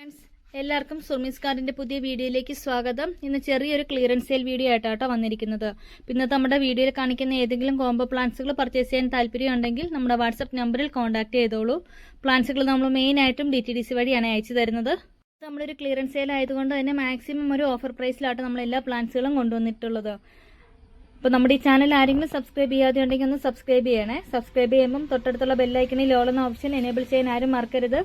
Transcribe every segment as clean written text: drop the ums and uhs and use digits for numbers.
Friends, എല്ലാവർക്കും സുർമീസ് കാർഡിന്റെ പുതിയ വീഡിയോയിലേക്ക് സ്വാഗതം. ഇന്ന് ചെറിയൊരു ക്ലിയറൻസ് സെയിൽ വീഡിയോ ആയിട്ടാണ് വന്നിരിക്കുന്നത്. പിന്നെ നമ്മുടെ വീഡിയോയിൽ കാണിക്കുന്ന ഏതെങ്കിലും കോംബോ പ്ലാൻസുകൾ പർച്ചേസ് ചെയ്യാൻ താല്പര്യമുണ്ടെങ്കിൽ നമ്മുടെ വാട്സപ്പ് നമ്പറിൽ കോൺടാക്ട് ചെയ്തോളൂ. പ്ലാൻസുകൾ നമ്മൾ മെയിനായിട്ടും DTDC വഴിയാണ് അയച്ചു തരുന്നത്. നമ്മളൊരു ക്ലിയറൻസ് സെയിൽ ആയതുകൊണ്ട് തന്നെ മാക്സിമം ഒരു ഓഫർ പ്രൈസിലായിട്ട് നമ്മൾ എല്ലാ പ്ലാൻസുകളും കൊണ്ടുവന്നിട്ടുള്ളത്. അപ്പോൾ നമ്മുടെ ഈ ചാനൽ ആരെങ്കിലും സബ്സ്ക്രൈബ് ചെയ്യാതെ ഉണ്ടെങ്കിൽ ഒന്ന് സബ്സ്ക്രൈബ് ചെയ്യണേ. സബ്സ്ക്രൈബ് ചെയ്യുമ്പം തൊട്ടടുത്തുള്ള ബെല്ലൈക്കണിൽ ഓൾ എന്ന ഓപ്ഷൻ എനേബിൾ ചെയ്യാൻ ആരും മറക്കരുത്.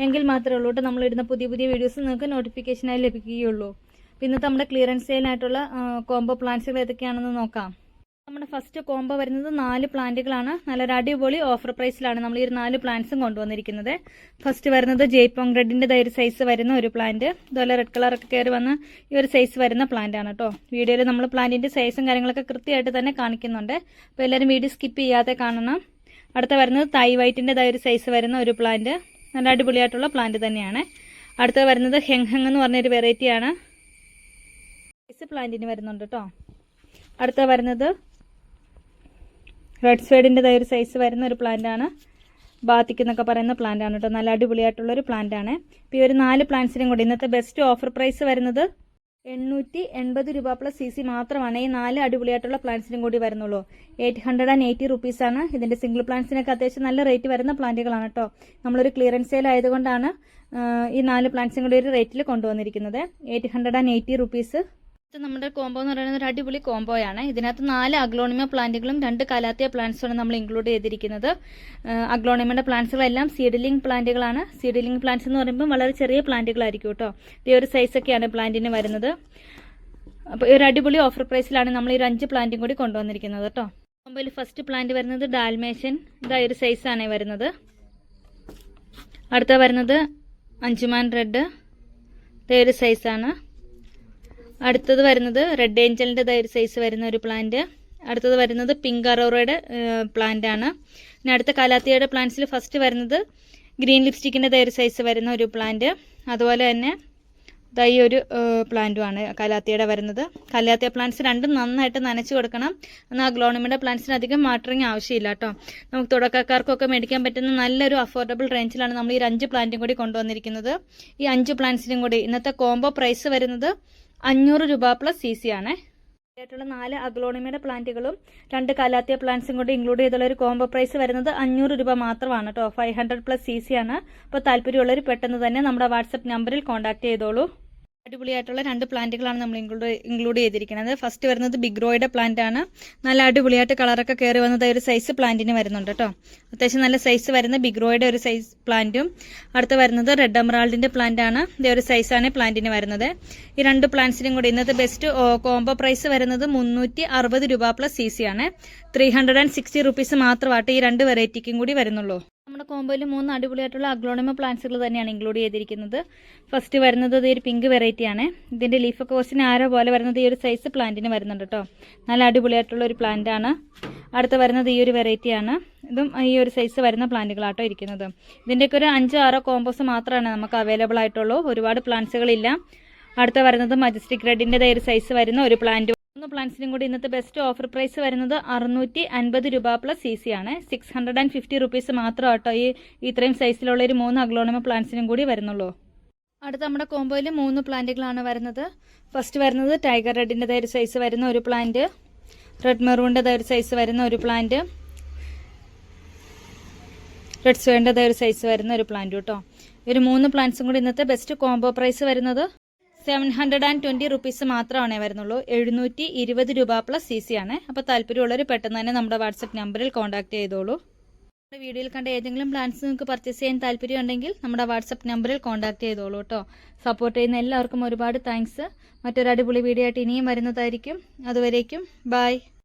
എങ്കിൽ മാത്രമേ ഉള്ളൂ നമ്മൾ ഇടുന്ന പുതിയ വീഡിയോസ് നിങ്ങൾക്ക് നോട്ടിഫിക്കേഷനായി ലഭിക്കുകയുള്ളൂ. ഇന്നത്തെ നമ്മുടെ ക്ലിയറൻസ് സെയിലായിട്ടുള്ള കോംബോ പ്ലാന്റ്സുകൾ ഏതൊക്കെയാണെന്ന് നോക്കാം. നമ്മുടെ ഫസ്റ്റ് കോംബോ വരുന്നത് 4 പ്ലാന്റുകളാണ്. നല്ലൊരു അടിപൊളി ഓഫർ പ്രൈസിലാണ് നമ്മൾ ഈ 4 പ്ലാന്റ്സും കൊണ്ടുവന്നിരിക്കുന്നത്. ഫസ്റ്റ് വരുന്നത് ജയ്പോങ് റെഡിന്റെ ഒരു സൈസ് വരുന്ന ഒരു പ്ലാന്റ്. ഇതുപോലെ റെഡ് കളറൊക്കെ കയറി വന്ന് ഈ ഒരു സൈസ് വരുന്ന പ്ലാന്റ് ആണ് കേട്ടോ. വീഡിയോയിൽ നമ്മൾ പ്ലാന്റിന്റെ സൈസും കാര്യങ്ങളൊക്കെ കൃത്യമായിട്ട് തന്നെ കാണിക്കുന്നുണ്ട്. അപ്പോൾ എല്ലാവരും വീഡിയോ സ്കിപ്പ് ചെയ്യാതെ കാണണം. അടുത്ത വരുന്നത് തൈ വൈറ്റിന്റെ ഒരു സൈസ് വരുന്ന ഒരു പ്ലാന്റ്. നല്ല അടിപൊളിയായിട്ടുള്ള പ്ലാന്റ് തന്നെയാണ്. അടുത്തത് വരുന്നത് ഹെങ് എന്ന് പറഞ്ഞൊരു വെറൈറ്റിയാണ്. സൈസ് പ്ലാന്റിന് വരുന്നുണ്ട് കേട്ടോ. അടുത്ത വരുന്നത് റെഡ് സ്വേഡിന്റെ ഒരു സൈസ് വരുന്ന ഒരു പ്ലാന്റ് ആണ്. ബാത്തിക് എന്നൊക്കെ പറയുന്ന പ്ലാന്റ് ആണ് കേട്ടോ. നല്ല അടിപൊളിയായിട്ടുള്ള ഒരു പ്ലാന്റ് ആണ്. ഇപ്പോൾ ഈ ഒരു 4 പ്ലാന്റ്സിനും കൂടി ഇന്നത്തെ ബെസ്റ്റ് ഓഫർ പ്രൈസ് വരുന്നത് 880 രൂപ പ്ലസ് CC മാത്രമാണ് ഈ 4 അടിപൊളിയായിട്ടുള്ള പ്ലാന്റ്സിനും കൂടി വരുന്നുള്ളൂ. 880 റുപ്പീസാണ്. ഇതിന്റെ സിംഗിൾ പ്ലാന്റ്സിനൊക്കെ അത്യാവശ്യം നല്ല റേറ്റ് വരുന്ന പ്ലാന്റുകളാണ് കേട്ടോ. നമ്മളൊരു ക്ലിയറൻസ് സെയിൽ ആയതുകൊണ്ടാണ് ഈ 4 പ്ലാന്റ്സും കൂടി ഒരു റേറ്റിൽ കൊണ്ടുവന്നിരിക്കുന്നത്. 880 റുപ്പീസ്. നമ്മുടെ കോംബോ എന്ന് പറയുന്നത് ഒരു അടിപൊളി കോംബോയാണ്. ഇതിനകത്ത് 4 അഗ്ലോണിമ പ്ലാന്റുകളും 2 കലാത്തിയ പ്ലാന്റ്സുമാണ് നമ്മൾ ഇൻക്ലൂഡ് ചെയ്തിരിക്കുന്നത്. അഗ്ലോണിമയുടെ പ്ലാന്റ്സുകളെല്ലാം സീഡ്ലിംഗ് പ്ലാന്റുകളാണ്. സീഡ്ലിംഗ് പ്ലാന്റ്സ് എന്ന് പറയുമ്പോൾ വളരെ ചെറിയ പ്ലാന്റുകളായിരിക്കും കേട്ടോ. ഈ ഒരു സൈസൊക്കെയാണ് പ്ലാന്റിന് വരുന്നത്. അപ്പോൾ ഈ ഒരു അടിപൊളി ഓഫർ പ്രൈസിലാണ് നമ്മൾ ഈ 5 പ്ലാന്റും കൂടി കൊണ്ടുവന്നിരിക്കുന്നത് കേട്ടോ. കോംബോയിൽ ഫസ്റ്റ് പ്ലാന്റ് വരുന്നത് ഡാൽമേഷ്യൻ. ഇതാ ഒരു സൈസാണ് വരുന്നത്. അടുത്ത വരുന്നത് അഞ്ചുമാൻ റെഡ്. ഇതേ ഒരു സൈസാണ്. അടുത്തത് വരുന്നത് റെഡ് ഏഞ്ചലിന്റെ ഒരു സൈസ് വരുന്ന ഒരു പ്ലാന്റ്. അടുത്തത് വരുന്നത് പിങ്ക് അറോറയുടെ പ്ലാന്റ് ആണ്. പിന്നെ അടുത്ത കലാത്തിയയുടെ പ്ലാന്റ്സിൽ ഫസ്റ്റ് വരുന്നത് ഗ്രീൻ ലിപ്സ്റ്റിക്കിന്റെ ഒരു സൈസ് വരുന്ന ഒരു പ്ലാന്റ്. അതുപോലെ തന്നെ ഈ ഒരു പ്ലാന്റുമാണ് കലാത്തിയുടെ വരുന്നത്. കലാത്തിയ പ്ലാന്റ്സ് രണ്ടും നന്നായിട്ട് നനച്ചു കൊടുക്കണം. എന്നാൽ അഗ്ലോണിമയുടെ പ്ലാന്റ്സിന് അധികം വാട്ടറിങ് ആവശ്യമില്ല കേട്ടോ. നമുക്ക് തുടക്കക്കാർക്കൊക്കെ മേടിക്കാൻ പറ്റുന്ന നല്ലൊരു അഫോർഡബിൾ റേഞ്ചിലാണ് നമ്മൾ ഈ 5 പ്ലാന്റും കൂടി കൊണ്ടുവന്നിരിക്കുന്നത്. ഈ 5 പ്ലാന്റ്സിനും കൂടി ഇന്നത്തെ കോംബോ പ്രൈസ് വരുന്നത് 500 രൂപ പ്ലസ് CC ആണ്. ആയിട്ടുള്ള 4 അഗ്ലോണിമയുടെ പ്ലാന്റുകളും 2 കലാത്തിയ പ്ലാന്റ്സും കൂടി ഇൻക്ലൂഡ് ചെയ്തുള്ള ഒരു കോംബോ പ്രൈസ് വരുന്നത് 500 രൂപ മാത്രമാണ് കേട്ടോ. 500 പ്ലസ് CC ആണ്. അപ്പോൾ താല്പര്യമുള്ളവർ പെട്ടെന്ന് തന്നെ നമ്മുടെ വാട്സപ്പ് നമ്പറിൽ കോൺടാക്ട് ചെയ്തോളൂ. അടിപൊളിയായിട്ടുള്ള 2 പ്ലാന്റുകളാണ് നമ്മൾ ഇൻക്ലൂഡ് ചെയ്തിരിക്കുന്നത്. ഫസ്റ്റ് വരുന്നത് ബിഗ് റോയുടെ പ്ലാന്റ് ആണ്. നല്ല അടിപൊളിയായിട്ട് കളറൊക്കെ കയറി വന്നത് ഒരു സൈസ് പ്ലാന്റിന് വരുന്നുണ്ട് കേട്ടോ. അത്യാവശ്യം നല്ല സൈസ് വരുന്ന ബിഗ് റോയുടെ ഒരു സൈസ് പ്ലാന്റും. അടുത്ത വരുന്നത് റെഡ് എമറാൾഡിന്റെ പ്ലാന്റ് ആണ്. ഇതേ ഒരു സൈസാണ് പ്ലാന്റിന് വരുന്നത്. ഈ 2 പ്ലാന്റ്സിനും കൂടി ഇന്നത്തെ ബെസ്റ്റ് കോംബോ പ്രൈസ് വരുന്നത് 360 രൂപ പ്ലസ് CC ആണ്. 360 റുപ്പീസ് മാത്രമായിട്ട് ഈ 2 വെറൈറ്റിക്കും കൂടി വരുന്നുള്ളൂ. നമ്മുടെ കോംബോയിൽ 3 അടിപൊളിയായിട്ടുള്ള അഗ്ലോണിമ പ്ലാന്റ്സുകൾ തന്നെയാണ് ഇൻക്ലൂഡ് ചെയ്തിരിക്കുന്നത്. ഫസ്റ്റ് വരുന്നത് ഈ ഒരു പിങ്ക് വെറൈറ്റി ആണ്. ഇതിന്റെ ലീഫൊക്കെ കുറച്ച് ആരോ പോലെ വരുന്നത് ഈ ഒരു സൈസ് പ്ലാന്റിന് വരുന്നുണ്ട് കേട്ടോ. നല്ല അടിപൊളിയായിട്ടുള്ള ഒരു പ്ലാന്റ് ആണ്. അടുത്ത വരുന്നത് ഈ ഒരു വെറൈറ്റി ആണ്. ഇതും ഈ ഒരു സൈസ് വരുന്ന പ്ലാന്റുകളാട്ടോ ഇരിക്കുന്നത്. ഇതിൻ്റെയൊക്കെ ഒരു 5-6 കോംബോസ് മാത്രമാണ് നമുക്ക് അവൈലബിൾ ആയിട്ടുള്ളൂ. ഒരുപാട് പ്ലാന്റ്സുകളില്ല. അടുത്ത വരുന്നത് മജസ്റ്റിക് റെഡിന്റെ ഒരു സൈസ് വരുന്ന ഒരു പ്ലാന്റ്. 3 പ്ലാന്റ്സിനും കൂടി ഇന്നത്തെ ബെസ്റ്റ് ഓഫർ പ്രൈസ് വരുന്നത് 650 രൂപ പ്ലസ് CC ആണ്. 650 റുപ്പീസ് മാത്രം കേട്ടോ ഈ ഇത്രയും സൈസിലുള്ള ഒരു 3 അഗ്ലോണിമ പ്ലാന്റ്സിനും കൂടി വരുന്നുള്ളൂ. അടുത്ത നമ്മുടെ കോംബോയിൽ 3 പ്ലാന്റുകളാണ് വരുന്നത്. ഫസ്റ്റ് വരുന്നത് ടൈഗർ റെഡിന്റെ ഒരു സൈസ് വരുന്ന ഒരു പ്ലാന്റ്. റെഡ് മെറൂണിന്റെ ഒരു സൈസ് വരുന്ന ഒരു പ്ലാന്റ്. റെഡ് സ്വേഡിന്റെ ഒരു സൈസ് വരുന്ന ഒരു പ്ലാന്റ് കേട്ടോ. ഒരു 3 പ്ലാന്റ്സും കൂടി ഇന്നത്തെ ബെസ്റ്റ് കോംബോ പ്രൈസ് വരുന്നത് 720 റുപ്പീസ് മാത്രമാണേ വരുന്നുള്ളൂ. 720 രൂപ പ്ലസ് CC ആണ്. അപ്പോൾ താല്പര്യമുള്ളവർ പെട്ടെന്ന് തന്നെ നമ്മുടെ വാട്സപ്പ് നമ്പറിൽ കോൺടാക്ട് ചെയ്തോളൂ. നമ്മുടെ വീഡിയോയിൽ കണ്ട ഏതെങ്കിലും പ്ലാൻസ് നിങ്ങൾക്ക് പർച്ചേസ് ചെയ്യാൻ താല്പര്യമുണ്ടെങ്കിൽ നമ്മുടെ വാട്സപ്പ് നമ്പറിൽ കോൺടാക്ട് ചെയ്തോളൂ കേട്ടോ. സപ്പോർട്ട് ചെയ്യുന്ന എല്ലാവർക്കും ഒരുപാട് താങ്ക്സ്. മറ്റൊരു അടിപൊളി വീഡിയോ ആയിട്ട് ഇനിയും വരുന്നതായിരിക്കും. അതുവരേക്കും ബൈ.